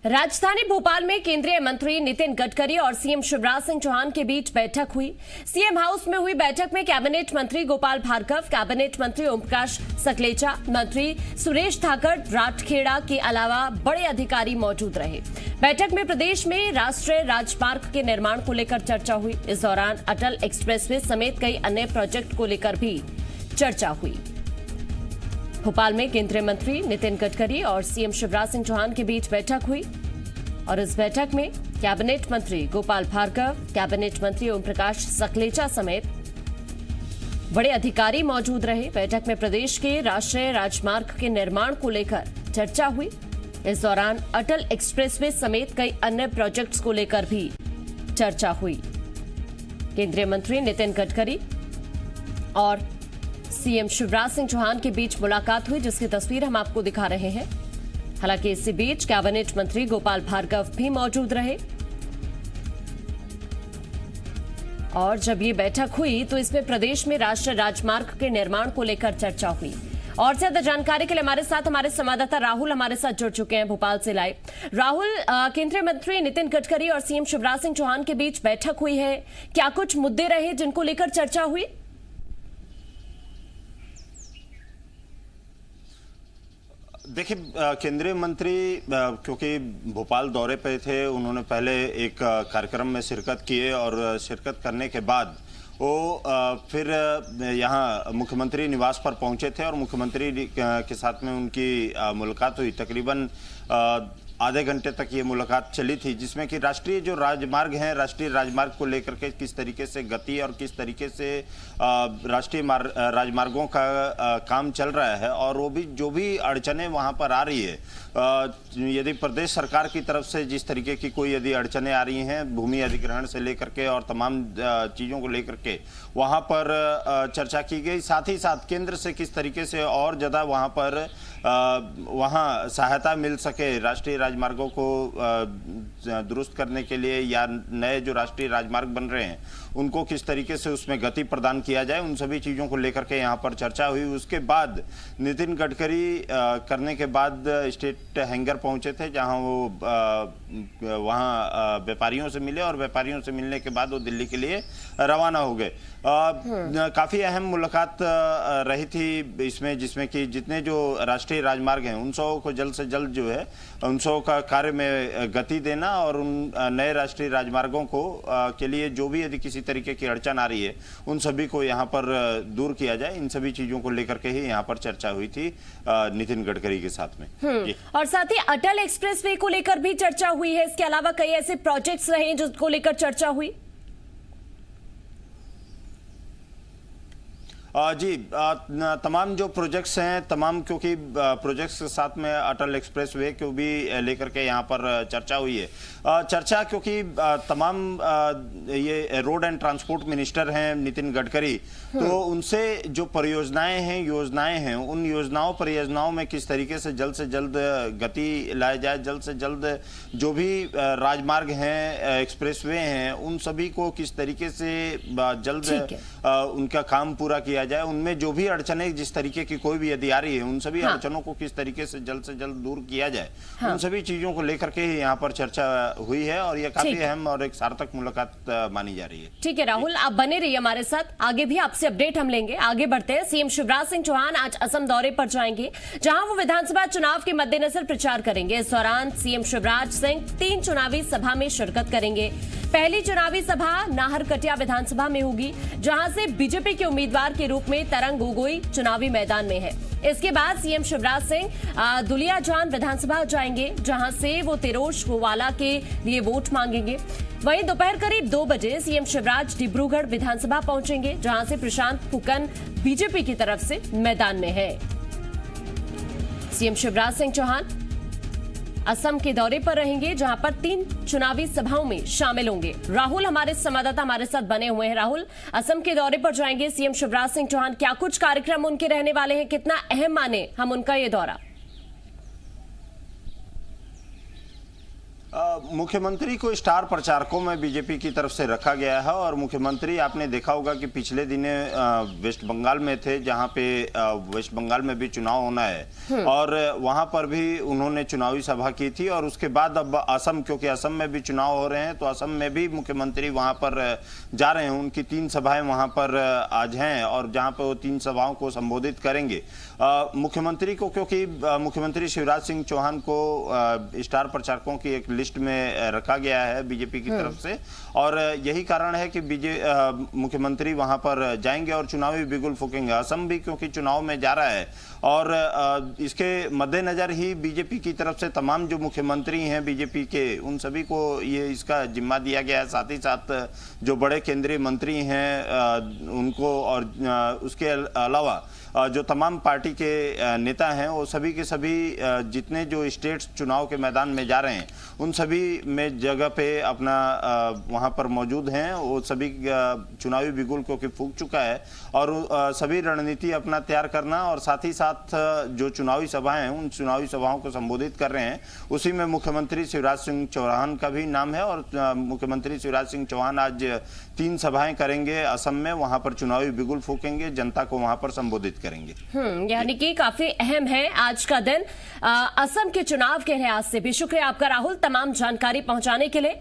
राजधानी भोपाल में केंद्रीय मंत्री नितिन गडकरी और सीएम शिवराज सिंह चौहान के बीच बैठक हुई। सीएम हाउस में हुई बैठक में कैबिनेट मंत्री गोपाल भार्गव, कैबिनेट मंत्री ओमप्रकाश सकलेचा, मंत्री सुरेश धाकड़, राठखेड़ा के अलावा बड़े अधिकारी मौजूद रहे। बैठक में प्रदेश में राष्ट्रीय राजमार्ग के निर्माण को लेकर चर्चा हुई। इस दौरान अटल एक्सप्रेसवे समेत कई अन्य प्रोजेक्ट को लेकर भी चर्चा हुई। भोपाल में केंद्रीय मंत्री नितिन गडकरी और सीएम शिवराज सिंह चौहान के बीच बैठक हुई और इस बैठक में कैबिनेट मंत्री गोपाल भार्गव, कैबिनेट मंत्री ओमप्रकाश सकलेचा समेत बड़े अधिकारी मौजूद रहे। बैठक में प्रदेश के राष्ट्रीय राजमार्ग के निर्माण को लेकर चर्चा हुई। इस दौरान अटल एक्सप्रेसवे समेत कई अन्य प्रोजेक्ट्स को लेकर भी चर्चा हुई। केंद्रीय मंत्री नितिन गडकरी और सीएम शिवराज सिंह चौहान के बीच मुलाकात हुई, जिसकी तस्वीर हम आपको दिखा रहे हैं। हालांकि इसी बीच कैबिनेट मंत्री गोपाल भार्गव भी मौजूद रहे और जब ये बैठक हुई तो इसमें प्रदेश में राष्ट्रीय राजमार्ग के निर्माण को लेकर चर्चा हुई। और ज्यादा जानकारी के लिए हमारे साथ हमारे संवाददाता राहुल हमारे साथ जुड़ चुके हैं भोपाल से लाइव। राहुल, केंद्रीय मंत्री नितिन गडकरी और सीएम शिवराज सिंह चौहान के बीच बैठक हुई है, क्या कुछ मुद्दे रहे जिनको लेकर चर्चा हुई? देखिए, केंद्रीय मंत्री क्योंकि भोपाल दौरे पे थे, उन्होंने पहले एक कार्यक्रम में शिरकत किए और शिरकत करने के बाद वो फिर यहाँ मुख्यमंत्री निवास पर पहुंचे थे और मुख्यमंत्री के साथ में उनकी मुलाकात हुई। तकरीबन आधे घंटे तक ये मुलाकात चली थी, जिसमें कि राष्ट्रीय जो राजमार्ग हैं, राष्ट्रीय राजमार्ग को लेकर के किस तरीके से गति और किस तरीके से राष्ट्रीय राजमार्गों का काम चल रहा है और वो भी जो भी अड़चने वहाँ पर आ रही है, यदि प्रदेश सरकार की तरफ से जिस तरीके की कोई यदि अड़चने आ रही हैं भूमि अधिग्रहण से लेकर के और तमाम चीज़ों को लेकर के वहाँ पर चर्चा की गई। साथ ही साथ केंद्र से किस तरीके से और ज़्यादा वहाँ पर वहाँ सहायता मिल सके राष्ट्रीय राजमार्गों को दुरुस्त करने के लिए या नए जो राष्ट्रीय राजमार्ग बन रहे हैं उनको किस तरीके से उसमें गति प्रदान किया जाए, उन सभी चीज़ों को लेकर के यहाँ पर चर्चा हुई। उसके बाद नितिन गडकरी करने के बाद स्टेट हैंगर पहुँचे थे, जहाँ वो वहाँ व्यापारियों से मिले और व्यापारियों से मिलने के बाद वो दिल्ली के लिए रवाना हो गए। काफ़ी अहम मुलाकात रही थी इसमें, जिसमें कि जितने जो राष्ट्रीय राजमार्ग हैं उन सबों को जल्द से जल्द जो है उन सबों का कार्य में गति देना और उन नए राष्ट्रीय राजमार्गों को के लिए जो भी यदि किसी तरीके की अड़चन आ रही है उन सभी को यहाँ पर दूर किया जाए। इन सभी चीज़ों को लेकर के ही यहाँ पर चर्चा हुई थी नितिन गडकरी के साथ में। और साथ ही अटल एक्सप्रेसवे को लेकर भी चर्चा हुई है। इसके अलावा कई ऐसे प्रोजेक्ट्स रहे जिसको लेकर चर्चा हुई। जी, तमाम जो प्रोजेक्ट्स हैं तमाम, क्योंकि प्रोजेक्ट्स के साथ में अटल एक्सप्रेसवे को भी लेकर के यहाँ पर चर्चा हुई है। चर्चा क्योंकि तमाम ये रोड एंड ट्रांसपोर्ट मिनिस्टर हैं नितिन गडकरी, तो उनसे जो परियोजनाएं हैं, योजनाएं हैं, उन योजनाओं परियोजनाओं में किस तरीके से जल्द गति लाया जाए, जल्द से जल्द जो भी राजमार्ग हैं, एक्सप्रेसवे हैं, उन सभी को किस तरीके से जल्द उनका काम पूरा किया जाए, उनमें जो भी अड़चनें जिस तरीके की कोई भी यदि आ रही है उन सभी अड़चनों को किस तरीके से जल्द दूर किया जाए, उन सभी चीजों को लेकर के यहाँ पर चर्चा हुई है और ये काफी अहम और एक सार्थक मुलाकात मानी जा रही है। ठीक है राहुल, आप बने रहिए हमारे साथ, आगे भी आपसे अपडेट हम लेंगे। आगे बढ़ते हैं। सीएम शिवराज सिंह चौहान आज असम दौरे पर जाएंगे, जहां वो विधानसभा चुनाव के मद्देनजर प्रचार करेंगे। इस दौरान सीएम शिवराज सिंह 3 चुनावी सभा में शिरकत करेंगे। पहली चुनावी सभा नाहरकटिया विधानसभा में होगी, जहां से बीजेपी के उम्मीदवार के रूप में तरंग गोगोई चुनावी मैदान में है। इसके बाद सीएम शिवराज सिंह दुलियाजान विधानसभा जाएंगे, जहां से वो तिरोश गोवाला के लिए वोट मांगेंगे। वहीं दोपहर करीब 2 बजे सीएम शिवराज डिब्रूगढ़ विधानसभा पहुंचेंगे, जहां से प्रशांत फुकन बीजेपी की तरफ से मैदान में है। सीएम शिवराज सिंह चौहान असम के दौरे पर रहेंगे, जहां पर 3 चुनावी सभाओं में शामिल होंगे। राहुल हमारे संवाददाता हमारे साथ बने हुए हैं। राहुल, असम के दौरे पर जाएंगे सीएम शिवराज सिंह चौहान, क्या कुछ कार्यक्रम उनके रहने वाले हैं, कितना अहम माने हम उनका ये दौरा? मुख्यमंत्री को स्टार प्रचारकों में बीजेपी की तरफ से रखा गया है और मुख्यमंत्री आपने देखा होगा कि पिछले दिने वेस्ट बंगाल में थे, जहां पे वेस्ट बंगाल में भी चुनाव होना है और वहां पर भी उन्होंने चुनावी सभा की थी। और उसके बाद अब असम, क्योंकि असम में भी चुनाव हो रहे हैं, तो असम में भी मुख्यमंत्री वहां पर जा रहे हैं। उनकी 3 सभाएं वहां पर आज हैं और जहां पर वो 3 सभाओं को संबोधित करेंगे। मुख्यमंत्री को, क्योंकि मुख्यमंत्री शिवराज सिंह चौहान को स्टार प्रचारकों की एक लिस्ट में रखा गया है बीजेपी की तरफ से, और यही कारण है कि मुख्यमंत्री वहां पर जाएंगे और चुनावी बिगुल फूकेंगे। असम भी क्योंकि चुनाव में जा रहा है और इसके मद्देनजर ही बीजेपी की तरफ से तमाम जो मुख्यमंत्री हैं बीजेपी के, उन सभी को ये इसका जिम्मा दिया गया है। साथ ही साथ जो बड़े केंद्रीय मंत्री हैं उनको, और उसके अलावा जो तमाम पार्टी के नेता हैं, वो सभी के सभी जितने जो स्टेट्स चुनाव के मैदान में जा रहे हैं, उन सभी में जगह पे अपना वहां पर मौजूद हैं। वो सभी चुनावी बिगुल क्योंकि फूंक चुका है और सभी रणनीति अपना तैयार करना और साथ ही साथ जो चुनावी सभाएं हैं, उन चुनावी सभाओं को संबोधित कर रहे हैं। उसी में मुख्यमंत्री शिवराज सिंह चौहान का भी नाम है और मुख्यमंत्री शिवराज सिंह चौहान आज 3 सभाएं करेंगे असम में, वहां पर चुनावी बिगुल फूकेंगे, जनता को वहां पर संबोधित करेंगे। यानी कि काफी अहम है आज का दिन असम के चुनाव के लिहाज से भी। शुक्रिया आपका राहुल, तमाम जानकारी पहुंचाने के लिए।